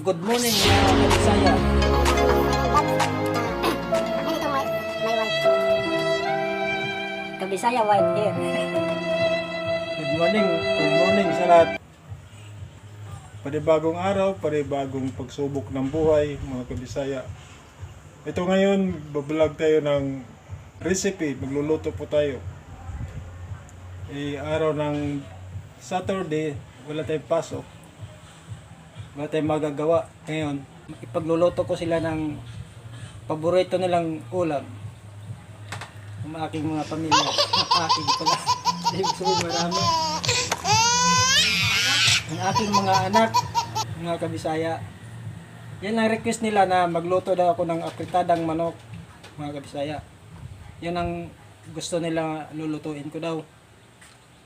good morning mga Bisaya. Kabisaya white here. Good morning sa lahat. Panibagong araw, panibagong pagsubok ng buhay, mga kabisaya. Ito ngayon, bablog tayo ng recipe, magluluto po tayo. Araw ng Saturday, wala tayong pasok. Wala tayong magagawa. Ngayon, ipagluluto ko sila ng paborito nilang ulam. Ang aking mga pamilya. Aking pala. Ibig sabihin marami. Ang aking mga anak, mga kabisaya. Yan ang request nila na magluto daw ako ng apritadang manok, mga kabisaya. Yan ang gusto nila lulutuin ko daw.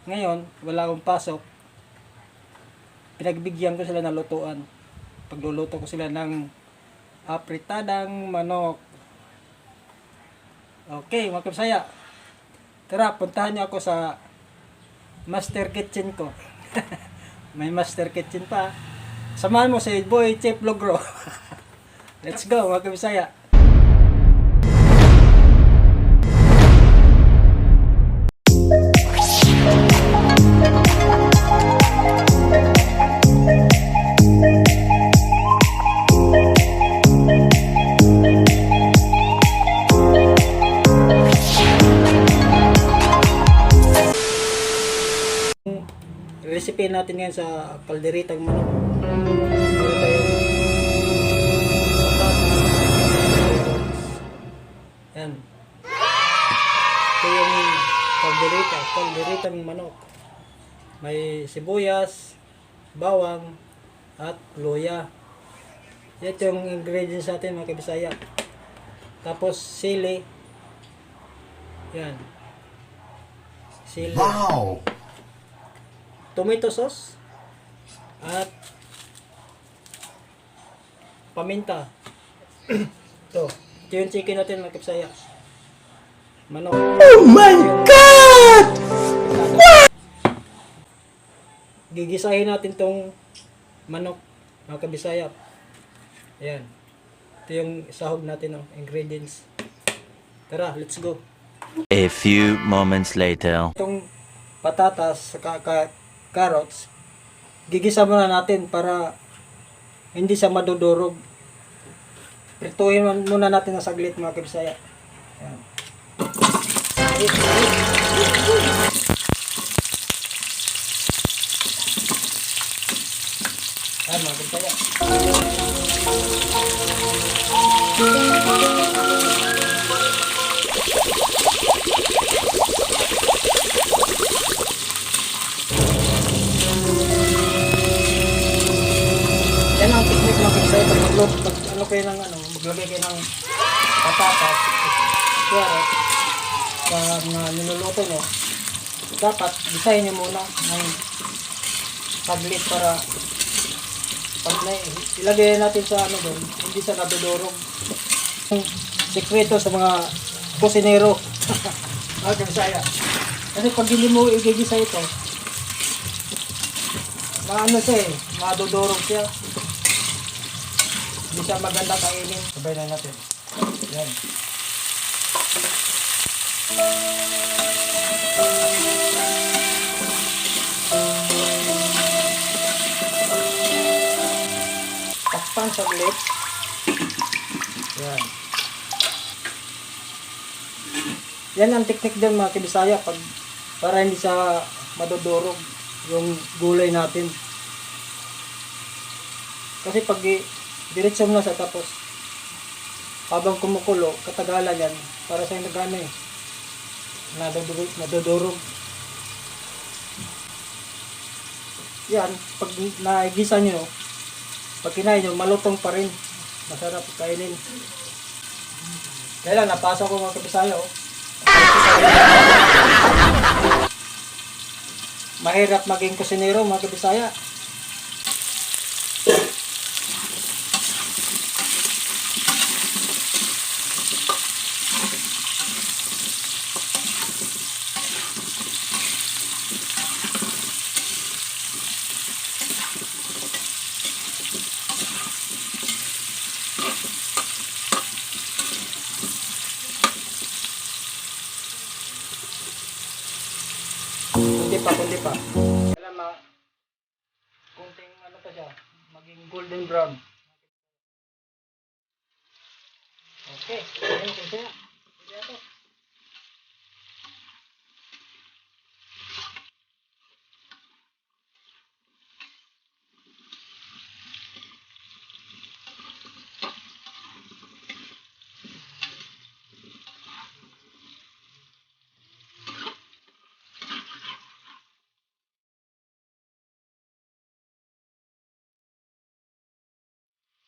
Ngayon, wala akong pasok. Pinagbigyan ko sila ng lutuan. Pagluluto ko sila ng apritadang manok. Okay, mga kabisaya. Tara, puntahan niyo ako sa master kitchen ko. May master kitchen pa. Samahan mo si Boy Chef Logro. Let's go, mga kabisaya. Recipe natin ngayon sa kalderitang manok. Meron tayong yan. Ito yung kalderitang manok. May sibuyas, bawang, at luya. Ito yung ingredients natin, mga kabisaya. Tapos sili. Yan. Sili. Wow! Tomato sauce at paminta. Ito yung chicken natin, mga kabisaya. Manok. Oh my God! Gigisahin natin tong manok, mga kabisaya. Ayan. Ito yung sahog natin, ingredients. Tara, let's go. A few moments later. Itong patatas, carrots, gigisa muna natin para hindi siya madudurog. Prituhin muna natin ng saglit, mga kabisaya. Ayan. Ayan, mga kabisaya. Yan ang technique, mga kabisaya. Maglagay kayo ng patatas, carrot, sa mga niluluto nyo. Dapat, gisahin nyo muna ng saglit para pag ilagay natin sa doon, hindi siya nadudurog. Sekreto sa mga kusinero. Mga kabisaya. Kasi pag hindi mo igigisa ito, madudurog siya. Hindi siya maganda kainin. Sabay na natin. Yan. Takpan saglit. Yan. Yan ang teknik din, mga kabisaya, para hindi siya madudurog yung gulay natin. Kasi pag diretso mo na sa tapos habang kumukulo, katagalan yan, para sa nagano nadudurog. Yan, pag naigisa nyo, pag kinain nyo, malutong pa rin, masarap kainin. Kaya lang, napasok ko, mga kabisaya, mahirap maging kusinero, mga kabisaya. pa, kundi pa. Kailan kunting ano pa siya, maging golden brown. Okay, ayun kasi na. Pwede na to.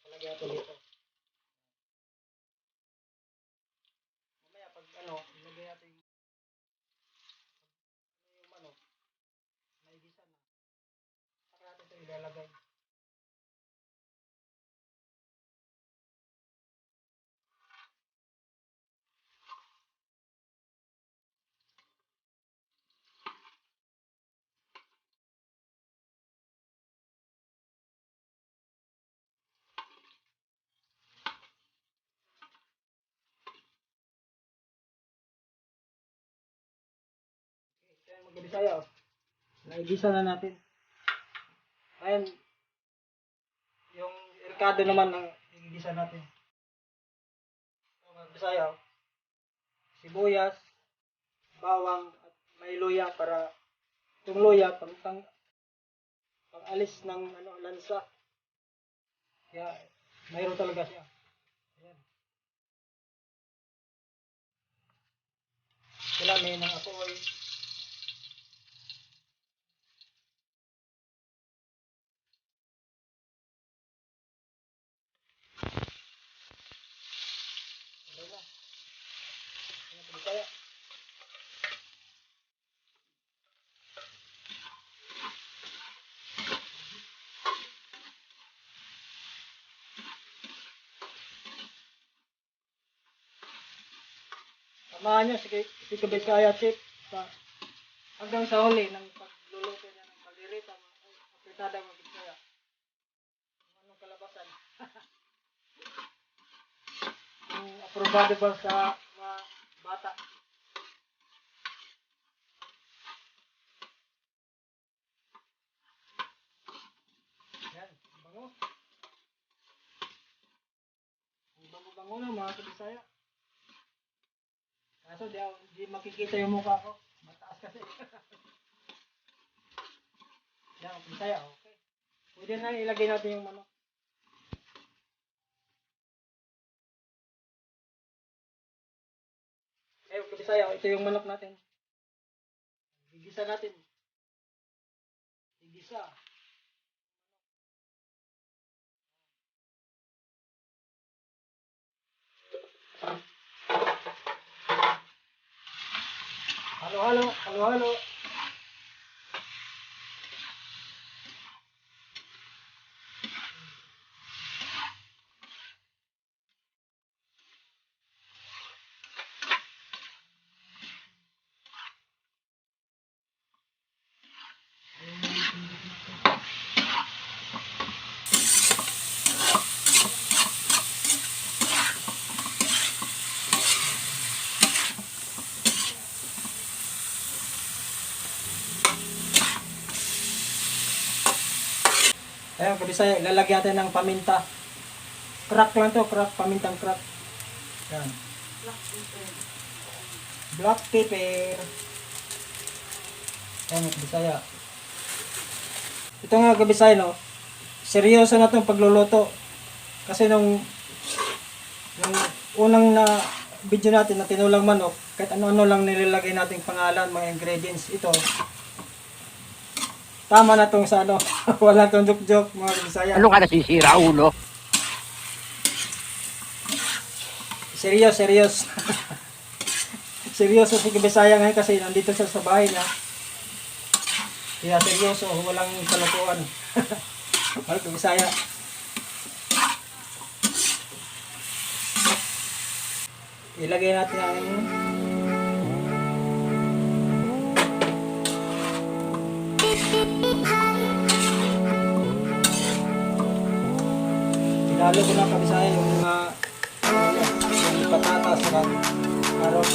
Talagyan natin dito. Mamaya pag ano, ilagay natin yung manok, may gisa na. Saka natin ito ilalagay. Kaya mag-Bisaya, oh. Naigisa na natin. Ngayon, yung irkado naman ng igisa natin. So, mag-Bisaya, oh. Sibuyas, bawang, at may luya para itong luya, pang-alis ng ano, lansa. Kaya, mayroon talaga siya. Ayan. Sila may nang apoy. Okay na. Ayan, Bisaya. Samahan nyo si Kabisaya Chief hanggang sa huli ng pagluluto niya ng kaldereta, apritada ng Bisaya. Kung anong kalabasan. Yung aprobado ba sa mga bata. Yan, bango. Ang bango-bango na mga Kabisaya. Kaso di makikita yung mukha ko. Mataas kasi. Yan, Bisaya, okay. Pwede na ilagay natin yung manok. Eh, Bisaya, ito yung manok natin. Gigisa natin. Gigisa. Halo-halo, halo-halo. Ayun, Kabisaya, ilalagyan natin ng paminta. Crack lang to, crack, pamintang crack. Yan. Black pepper. Ayun, Kabisaya. Ito nga, Kabisaya, no? Seryoso na itong pagluluto. Kasi nung unang na video natin na tinulang manok, kahit ano-ano lang nilalagay nating pangalan, mga ingredients, ito. Tama na tong sa ano, wala tong joke-joke, mga Kabisaya. Ano ka nasisira, ulo? Serious. Seryoso si Kabisaya ngayon kasi nandito siya sa bahay niya. Kaya seryoso, walang kalokohan. Mga Kabisaya. Ilagay natin ang Pinalo ko na Kabisaya yung mga yung patatas at carrots.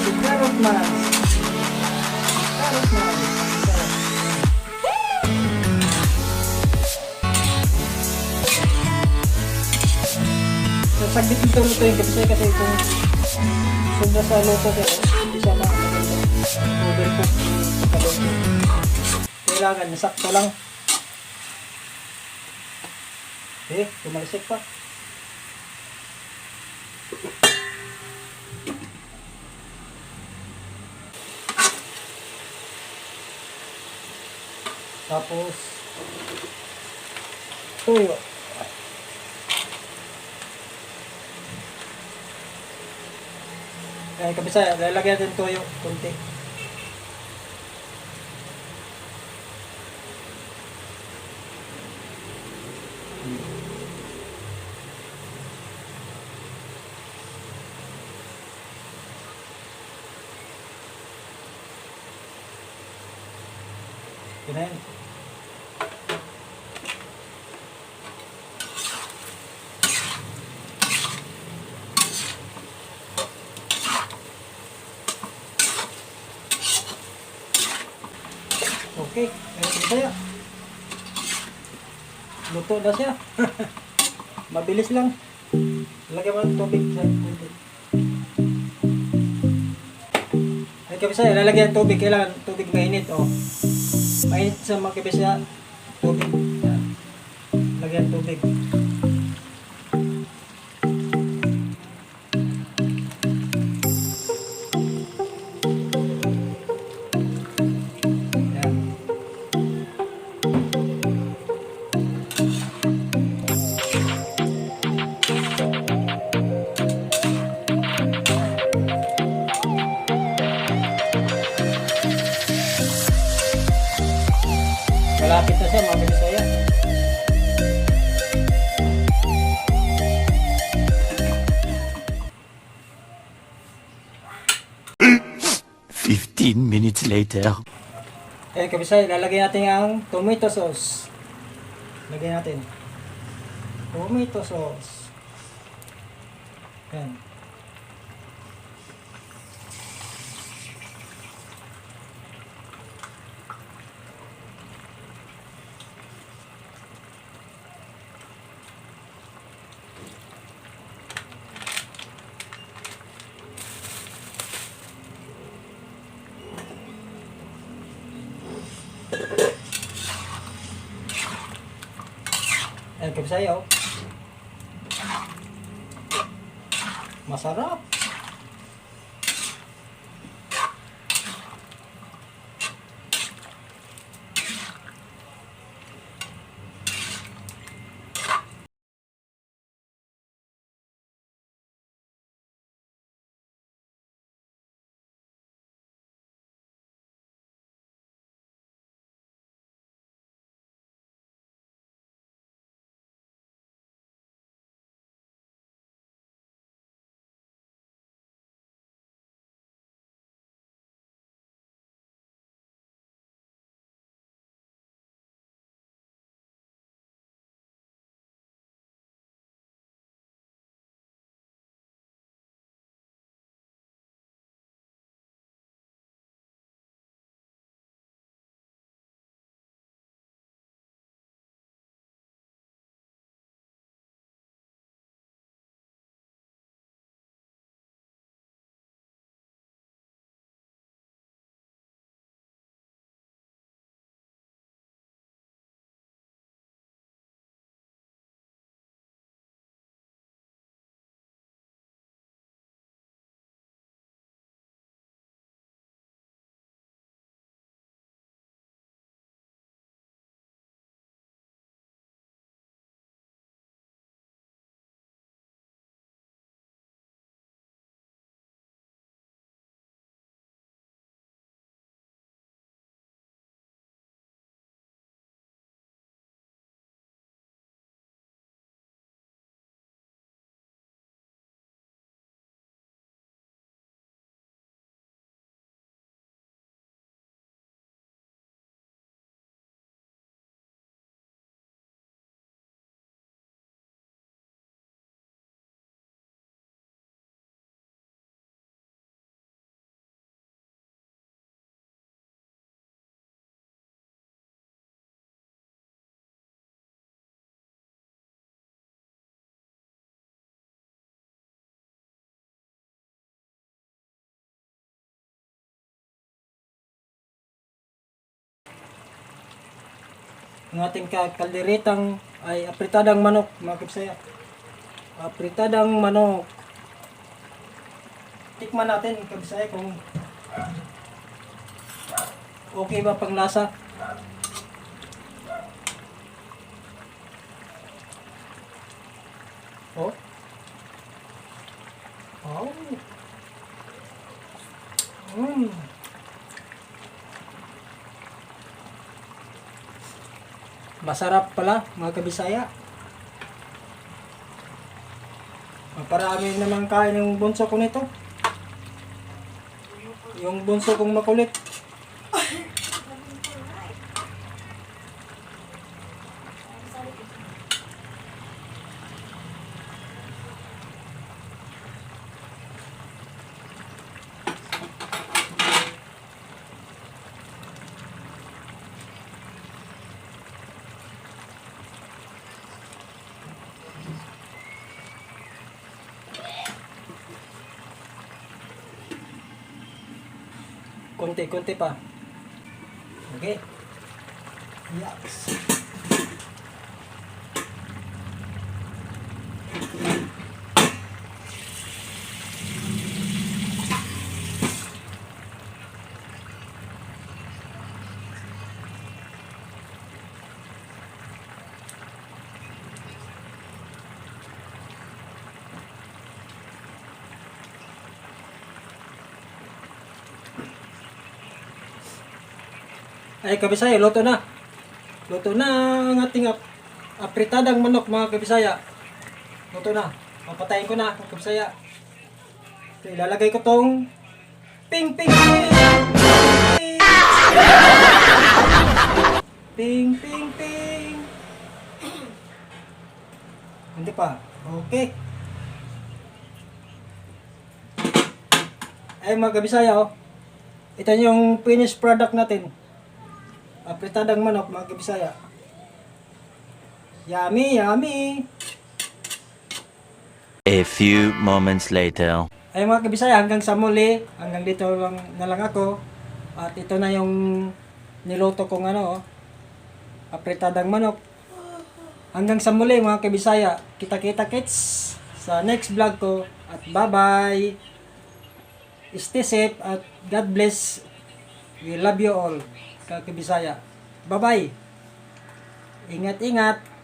Carrot man. Carrot man. Saglit nito luto yung kabisay kasi kung sobra sa luto sir, hindi siya makakaganda. Overcook yung kaluto. Kailangan, nasakto lang. Tumalisik pa. Tapos, tuyo. Kabisaya, lalagyan natin toyo, kunti. Kinain. Okay, ayun saya. Luto na siya. Mabilis lang. Lagyan mo ng tubig sa kunti. Ay kabisaya, lalagyan ng tubig. Kailangan tubig mainit. Oh. Mainit sa mga kabisaya. Tubig. Yan. Lagyan ng tubig. Malapit na siya, mabilis na yan. Minutes later. Kabisay, lalagyan natin ang tomato sauce. Lagyan natin. Tomato sauce. Yan. Kabisay, oh. Masarap. Ang ating kalderetang ay apritadang manok, mga kabisaya. Apritadang manok. Tikman natin, kabisaya, kung okay ba pang lasa. Oh. Oh. Masarap pala, mga kabisaya. Maparami naman kain yung bunso ko nito. Yung bunso kong makulit. Konti-konti pa. Okay. Yes. Ay, kabisaya, luto na. Luto na ang ating apritadang manok, mga kabisaya. Luto na. Papatayin ko na, mga kabisaya. So, ilalagay ko tong ping ping ping! Ping ping ping! Hindi pa. Okay. Ay, mga kabisaya, oh. Ito yung finished product natin. Apritadang manok, mga kabisaya. Yummy, yummy! A few moments later. Ay mga kabisaya, hanggang sa muli, hanggang dito lang na lang ako. At ito na yung niluto kong apritadang manok. Hanggang sa muli mga kabisaya, kita-kita kits sa next vlog ko. At bye-bye! Stay safe at God bless. We love you all, mga kabisaya. Bye-bye! Ingat-ingat!